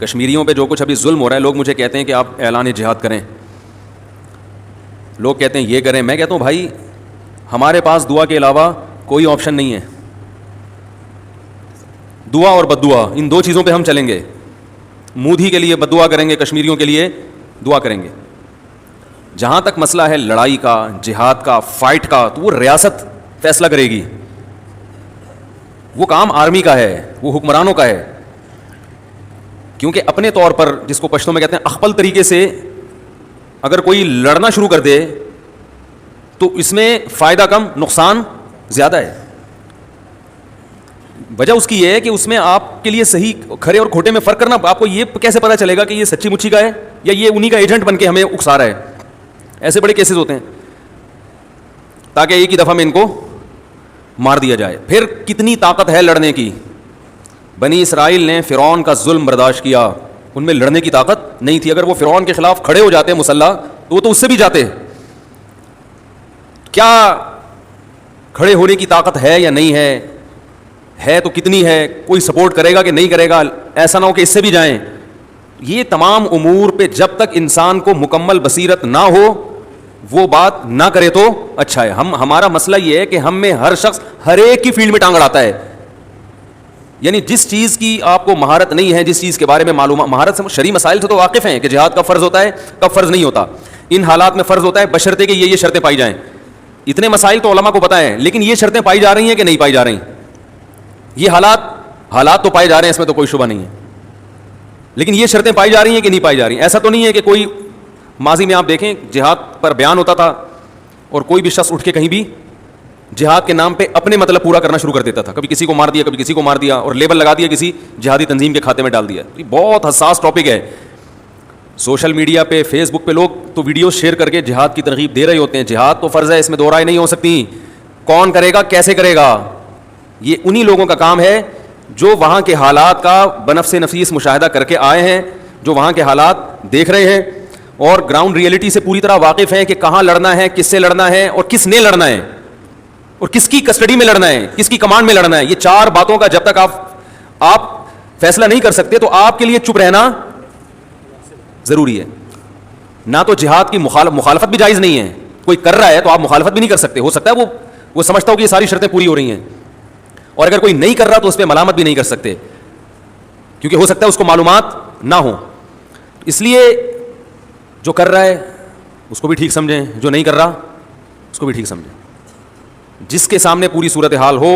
کشمیریوں پہ جو کچھ ابھی ظلم ہو رہا ہے، لوگ مجھے کہتے ہیں کہ آپ اعلان جہاد کریں، لوگ کہتے ہیں یہ کریں. میں کہتا ہوں بھائی ہمارے پاس دعا کے علاوہ کوئی آپشن نہیں ہے. دعا اور بد دعا، ان دو چیزوں پہ ہم چلیں گے. مودھی کے لیے بد دعا کریں گے، کشمیریوں کے لیے دعا کریں گے. جہاں تک مسئلہ ہے لڑائی کا، جہاد کا، فائٹ کا، تو وہ ریاست فیصلہ کرے گی. وہ کام آرمی کا ہے، وہ حکمرانوں کا ہے. کیونکہ اپنے طور پر جس کو پشتوں میں کہتے ہیں اخپل طریقے سے اگر کوئی لڑنا شروع کر دے تو اس میں فائدہ کم نقصان زیادہ ہے. وجہ اس کی یہ ہے کہ اس میں آپ کے لیے صحیح کھرے اور کھوٹے میں فرق کرنا، آپ کو یہ کیسے پتا چلے گا کہ یہ سچی مچھی کا ہے یا یہ انہی کا ایجنٹ بن کے ہمیں اکسا رہا ہے. ایسے بڑے کیسز ہوتے ہیں تاکہ ایک ہی دفعہ میں ان کو مار دیا جائے. پھر کتنی طاقت ہے لڑنے کی. بنی اسرائیل نے فرعون کا ظلم برداشت کیا، ان میں لڑنے کی طاقت نہیں تھی. اگر وہ فرعون کے خلاف کھڑے ہو جاتے مسلح تو وہ تو اس سے بھی جاتے. کیا کھڑے ہونے کی طاقت ہے یا نہیں ہے تو کتنی ہے، کوئی سپورٹ کرے گا کہ نہیں کرے گا، ایسا نہ ہو کہ اس سے بھی جائیں. یہ تمام امور پہ جب تک انسان کو مکمل بصیرت نہ ہو وہ بات نہ کرے تو اچھا ہے. ہمارا مسئلہ یہ ہے کہ ہم میں ہر شخص ہر ایک کی فیلڈ میں ٹانگ اڑاتا ہے. یعنی جس چیز کی آپ کو مہارت نہیں ہے، جس چیز کے بارے میں معلومات، مہارت سے شرعی مسائل سے تو واقف ہیں کہ جہاد کب فرض ہوتا ہے کب فرض نہیں ہوتا، ان حالات میں فرض ہوتا ہے بشرطے کہ یہ شرطیں پائی جائیں. اتنے مسائل تو علماء کو پتہ ہیں، لیکن یہ شرطیں پائی جا رہی ہیں کہ نہیں پائی جا رہی. یہ حالات تو پائے جا رہے ہیں، اس میں تو کوئی شبہ نہیں ہے، لیکن یہ شرطیں پائی جا رہی ہیں کہ نہیں پائی جا رہی. ایسا تو نہیں ہے کہ کوئی ماضی میں آپ دیکھیں جہاد پر بیان ہوتا تھا اور کوئی بھی شخص اٹھ کے کہیں بھی جہاد کے نام پہ اپنے مطلب پورا کرنا شروع کر دیتا تھا. کبھی کسی کو مار دیا، کبھی کسی کو مار دیا اور لیبل لگا دیا، کسی جہادی تنظیم کے کھاتے میں ڈال دیا. یہ بہت حساس ٹاپک ہے. سوشل میڈیا پہ، فیس بک پہ لوگ تو ویڈیوز شیئر کر کے جہاد کی ترغیب دے رہے ہوتے ہیں. جہاد تو فرض ہے، اس میں دو رائے نہیں ہو سکتی. کون کرے گا، کیسے کرے گا، یہ انہی لوگوں کا کام ہے جو وہاں کے حالات کا بنفس نفیس مشاہدہ کر کے آئے ہیں، جو وہاں کے حالات دیکھ رہے ہیں اور گراؤنڈ ریئلٹی سے پوری طرح واقف ہیں کہ کہاں لڑنا ہے، کس سے لڑنا ہے اور کس نے لڑنا ہے اور کس کی کسٹڈی میں لڑنا ہے، کس کی کمانڈ میں لڑنا ہے. یہ چار باتوں کا جب تک آپ فیصلہ نہیں کر سکتے تو آپ کے لیے چپ رہنا ضروری ہے. نہ تو جہاد کی مخالفت بھی جائز نہیں ہے. کوئی کر رہا ہے تو آپ مخالفت بھی نہیں کر سکتے. ہو سکتا ہے وہ سمجھتا ہو کہ یہ ساری شرطیں پوری ہو رہی ہیں، اور اگر کوئی نہیں کر رہا تو اس پہ ملامت بھی نہیں کر سکتے کیونکہ ہو سکتا ہے اس کو معلومات نہ ہو. اس لیے جو کر رہا ہے اس کو بھی ٹھیک سمجھیں، جو نہیں کر رہا اس کو بھی ٹھیک سمجھیں. جس کے سامنے پوری صورتحال ہو،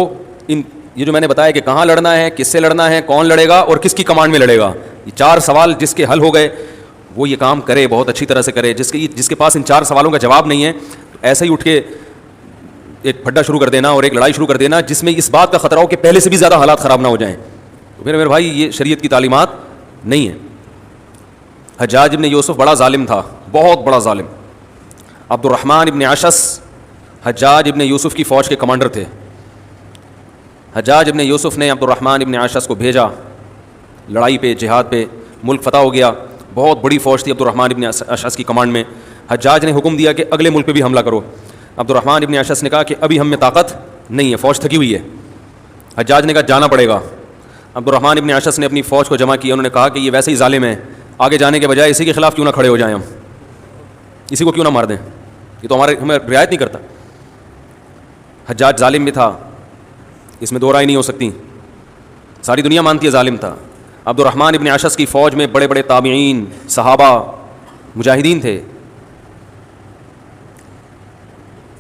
یہ جو میں نے بتایا کہ کہاں لڑنا ہے، کس سے لڑنا ہے، کون لڑے گا اور کس کی کمانڈ میں لڑے گا، یہ چار سوال جس کے حل ہو گئے وہ یہ کام کرے، بہت اچھی طرح سے کرے. جس کے پاس ان چار سوالوں کا جواب نہیں ہے تو ایسا ہی اٹھ کے ایک پھڈا شروع کر دینا اور ایک لڑائی شروع کر دینا جس میں اس بات کا خطرہ ہو کہ پہلے سے بھی زیادہ حالات خراب نہ ہو جائیں، تو پھر میرے بھائی یہ شریعت کی تعلیمات نہیں ہے. حجاج ابن یوسف بڑا ظالم تھا، بہت بڑا ظالم. عبد الرحمن ابن عشس حجاج ابن یوسف کی فوج کے کمانڈر تھے. حجاج ابن یوسف نے عبد الرحمن ابن عشس کو بھیجا لڑائی پہ، جہاد پہ. ملک فتح ہو گیا، بہت بڑی فوج تھی عبد الرحمن ابن عشس کی کمانڈ میں. حجاج نے حکم دیا کہ اگلے ملک پہ بھی حملہ کرو. عبد الرحمن ابن عشس نے کہا کہ ابھی ہم میں طاقت نہیں ہے، فوج تھکی ہوئی ہے. حجاج نے کہا جانا پڑے گا. عبد الرحمن ابن عشس نے اپنی فوج کو جمع کیا. انہوں نے کہا کہ یہ ویسے ہی ظالم ہے، آگے جانے کے بجائے اسی کے خلاف کیوں نہ کھڑے ہو جائیں، ہم اسی کو کیوں نہ مار دیں، یہ تو ہمیں رعایت نہیں کرتا. حجاج ظالم بھی تھا، اس میں دو رائے نہیں ہو سکتی، ساری دنیا مانتی ہے ظالم تھا. عبد الرحمن ابن عشس کی فوج میں بڑے بڑے تابعین، صحابہ، مجاہدین تھے.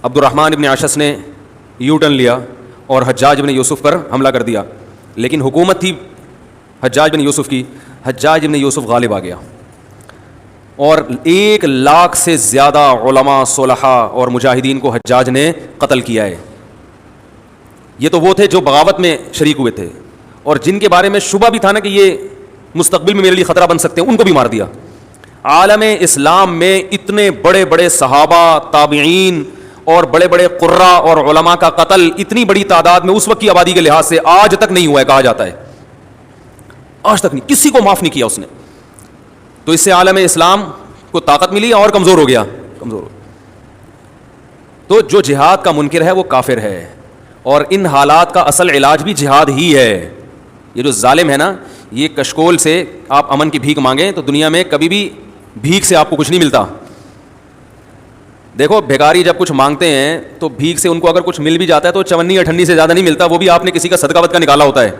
عبد الرحمن ابن عشس نے یو ٹرن لیا اور حجاج ابن یوسف پر حملہ کر دیا. لیکن حکومت تھی حجاج بن یوسف کی. حجاج بن یوسف غالب آ گیا اور 1,00,000 سے زیادہ علماء، صلحاء اور مجاہدین کو حجاج نے قتل کیا ہے. یہ تو وہ تھے جو بغاوت میں شریک ہوئے تھے اور جن کے بارے میں شبہ بھی تھا نا کہ یہ مستقبل میں میرے لیے خطرہ بن سکتے ہیں، ان کو بھی مار دیا. عالم اسلام میں اتنے بڑے بڑے صحابہ، تابعین اور بڑے بڑے قراء اور علماء کا قتل اتنی بڑی تعداد میں اس وقت کی آبادی کے لحاظ سے آج تک نہیں ہوا ہے، کہا جاتا ہے آج تک نہیں، کسی کو معاف نہیں کیا اس نے. تو اس سے عالم اسلام کو طاقت ملی اور کمزور ہو گیا، کمزور ہو. تو جو جہاد کا منکر ہے وہ کافر ہے، اور ان حالات کا اصل علاج بھی جہاد ہی ہے. یہ جو ظالم ہے نا، یہ کشکول سے آپ امن کی بھیک مانگیں تو دنیا میں کبھی بھی بھیک سے آپ کو کچھ نہیں ملتا. دیکھو بھیکاری جب کچھ مانگتے ہیں تو بھیک سے ان کو اگر کچھ مل بھی جاتا ہے تو چونی اٹھنی سے زیادہ نہیں ملتا, وہ بھی آپ نے کسی کا صدقہ ودقہ نکالا ہوتا ہے.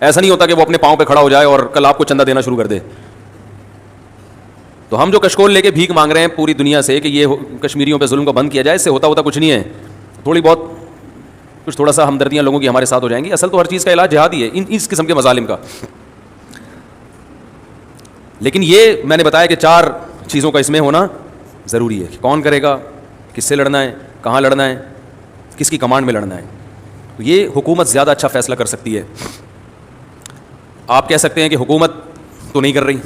ایسا نہیں ہوتا کہ وہ اپنے پاؤں پہ کھڑا ہو جائے اور کل آپ کو چندہ دینا شروع کر دے. تو ہم جو کشکول لے کے بھیک مانگ رہے ہیں پوری دنیا سے کہ یہ کشمیریوں پہ ظلم کو بند کیا جائے, اس سے ہوتا کچھ نہیں ہے. تھوڑی بہت کچھ تھوڑا سا ہمدردیاں لوگوں کی ہمارے ساتھ ہو جائیں گی. اصل تو ہر چیز کا علاج جہاد ہی ہے, اس قسم کے مظالم کا. لیکن یہ میں نے بتایا کہ 4 چیزوں کا اس میں ہونا ضروری ہے کہ کون کرے گا, کس سے لڑنا ہے, کہاں لڑنا ہے, کس کی کمانڈ میں لڑنا ہے. تو یہ حکومت زیادہ اچھا فیصلہ کر سکتی ہے. آپ کہہ سکتے ہیں کہ حکومت تو نہیں کر رہی,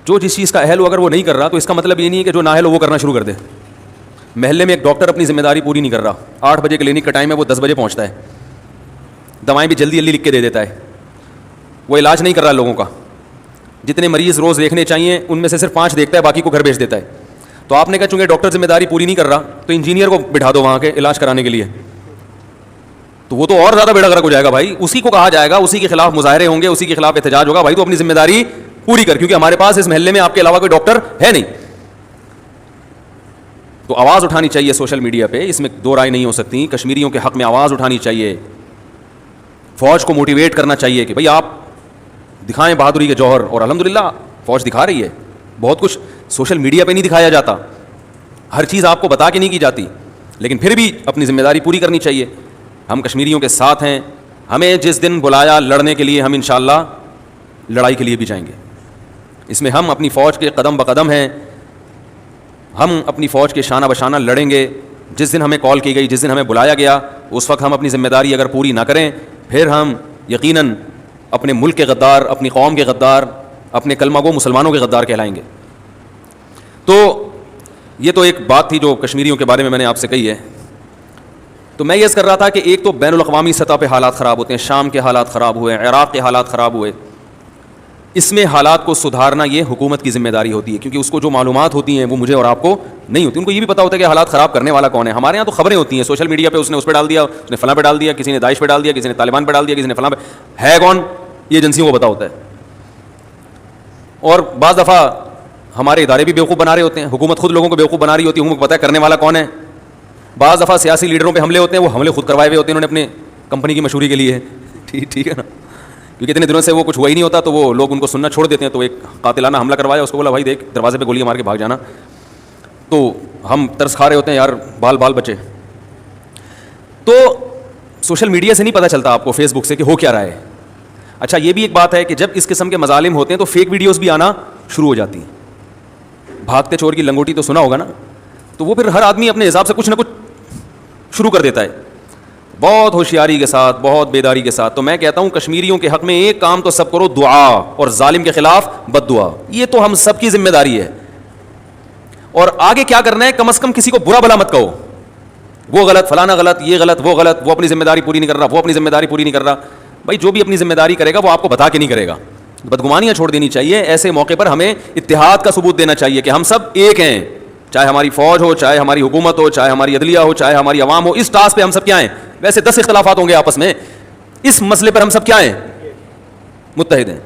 جو جس چیز کا اہل ہو اگر وہ نہیں کر رہا تو اس کا مطلب یہ نہیں ہے کہ جو نااہل ہو وہ کرنا شروع کر دے. محلے میں ایک ڈاکٹر اپنی ذمہ داری پوری نہیں کر رہا, 8 بجے کلینک کا ٹائم ہے, وہ 10 بجے پہنچتا ہے, دوائیں بھی جلدی جلدی لکھ کے دے دیتا ہے, وہ علاج نہیں کر رہا لوگوں کا. جتنے مریض روز دیکھنے چاہیے ان میں سے صرف 5 دیکھتا ہے, باقی کو گھر بھیج دیتا ہے. تو آپ نے کہا چونکہ ڈاکٹر ذمہ داری پوری نہیں کر رہا تو انجینئر کو بٹھا دو وہاں کے علاج کرانے کے لیے, تو وہ تو اور زیادہ بیڑا غرق ہو جائے گا بھائی. اسی کو کہا جائے گا, اسی کے خلاف مظاہرے ہوں گے, اسی کے خلاف احتجاج ہوگا. بھائی تو اپنی ذمہ داری پوری کر, کیونکہ ہمارے پاس اس محلے میں آپ کے علاوہ کوئی ڈاکٹر ہے نہیں. تو آواز اٹھانی چاہیے سوشل میڈیا پہ, اس میں 2 رائے نہیں ہو سکتی. کشمیریوں کے حق میں آواز اٹھانی چاہیے, فوج کو موٹیویٹ کرنا چاہیے کہ بھائی آپ دکھائیں بہادری کے جوہر, اور الحمدللہ فوج دکھا رہی ہے. بہت کچھ سوشل میڈیا پہ نہیں دکھایا جاتا, ہر چیز آپ کو بتا کے نہیں کی جاتی, لیکن پھر بھی اپنی ذمہ داری پوری کرنی چاہیے. ہم کشمیریوں کے ساتھ ہیں, ہمیں جس دن بلایا لڑنے کے لیے ہم انشاءاللہ لڑائی کے لیے بھی جائیں گے. اس میں ہم اپنی فوج کے قدم بقدم ہیں, ہم اپنی فوج کے شانہ بشانہ لڑیں گے. جس دن ہمیں کال کی گئی, جس دن ہمیں بلایا گیا, اس وقت ہم اپنی ذمہ داری اگر پوری نہ کریں پھر ہم یقیناً اپنے ملک کے غدار, اپنی قوم کے غدار, اپنے کلمہ گو مسلمانوں کے غدار کہلائیں گے. تو یہ تو ایک بات تھی جو کشمیریوں کے بارے میں نے آپ سے کہی ہے. تو میں یہ کر رہا تھا کہ ایک تو بین الاقوامی سطح پہ حالات خراب ہوتے ہیں, شام کے حالات خراب ہوئے, عراق کے حالات خراب ہوئے. اس میں حالات کو سدھارنا یہ حکومت کی ذمہ داری ہوتی ہے, کیونکہ اس کو جو معلومات ہوتی ہیں وہ مجھے اور آپ کو نہیں ہوتی. ان کو یہ بھی پتا ہوتا ہے کہ حالات خراب کرنے والا کون ہے. ہمارے یہاں تو خبریں ہوتی ہیں سوشل میڈیا پہ, اس نے اس پہ ڈال دیا, اس نے فلاں پہ ڈال دیا, کسی نے داعش پہ ڈال دیا, کسی نے طالبان پہ ڈال دیا, کسی نے فلاں پہ. ہے کون؟ یہ ایجنسیوں کو پتا ہوتا ہے. اور بعض دفعہ ہمارے ادارے بھی بیوقوف بنا رہے ہوتے ہیں, حکومت خود لوگوں کو بیوقوف بنا رہی ہوتی ہے, ان کو پتہ ہے کرنے والا کون ہے. بعض دفعہ سیاسی لیڈروں پہ حملے ہوتے ہیں, وہ حملے خود کروائے ہوئے ہوتے ہیں انہوں نے اپنے کمپنی کی مشہوری کے لیے. ٹھیک ہے نا, کیونکہ اتنے دنوں سے وہ کچھ ہوا ہی نہیں ہوتا تو وہ لوگ ان کو سننا چھوڑ دیتے ہیں. تو ایک قاتلانہ حملہ کروایا, اس کو بولا بھائی دیکھ دروازے پہ گولیاں مار کے بھاگ جانا. تو ہم ترس کھا رہے ہوتے ہیں یار, بال بچے. تو سوشل میڈیا سے نہیں پتہ چلتا آپ کو, فیس بک سے, کہ ہو کیا رہا ہے. اچھا یہ بھی ایک بات ہے کہ جب اس قسم کے مظالم ہوتے ہیں تو فیک ویڈیوز بھی آنا شروع ہو جاتی ہیں. بھاگتے چور کی لنگوٹی تو سنا ہوگا نا, تو وہ پھر ہر آدمی اپنے حساب سے کچھ نہ کچھ شروع کر دیتا ہے, بہت ہوشیاری کے ساتھ, بہت بیداری کے ساتھ. تو میں کہتا ہوں کشمیریوں کے حق میں ایک کام تو سب کرو, دعا, اور ظالم کے خلاف بد دعا. یہ تو ہم سب کی ذمہ داری ہے. اور آگے کیا کرنا ہے, کم از کم کسی کو برا بھلا مت کہو, وہ غلط, فلانا غلط, یہ غلط, وہ غلط, وہ اپنی ذمہ داری پوری نہیں کر رہا, وہ اپنی ذمہ داری پوری نہیں کر رہا. بھائی جو بھی اپنی ذمہ داری کرے گا وہ آپ کو بتا کے نہیں کرے گا. بدگمانیاں چھوڑ دینی چاہیے. ایسے موقع پر ہمیں اتحاد کا ثبوت دینا چاہیے کہ ہم سب ایک ہیں, چاہے ہماری فوج ہو, چاہے ہماری حکومت ہو, چاہے ہماری عدلیہ ہو, چاہے ہماری عوام ہو. اس ٹاسک پہ ہم سب کیا ہیں, ویسے 10 اختلافات ہوں گے آپس میں, اس مسئلے پر ہم سب کیا ہیں, متحد ہیں.